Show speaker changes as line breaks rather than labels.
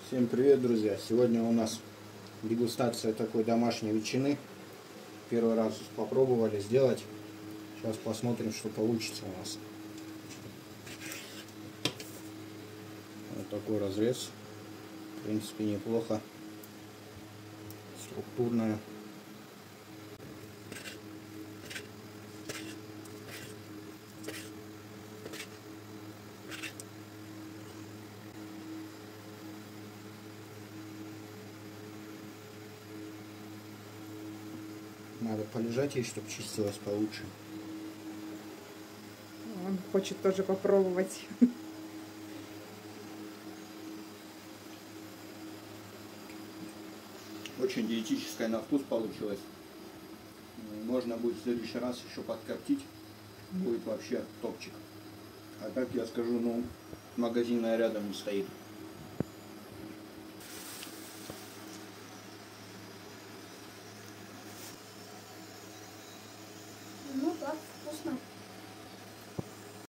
Всем привет, друзья! Сегодня у нас дегустация такой домашней ветчины. Первый раз попробовали сделать. Сейчас посмотрим, что получится у нас. Вот такой разрез. В принципе, неплохо. Структурная. Надо полежать ей, чтобы чистилась получше.
Он хочет тоже попробовать.
Очень диетическая на вкус получилась. Можно будет в следующий раз еще подкоптить. Будет вообще топчик. А так я скажу, магазинная рядом не стоит.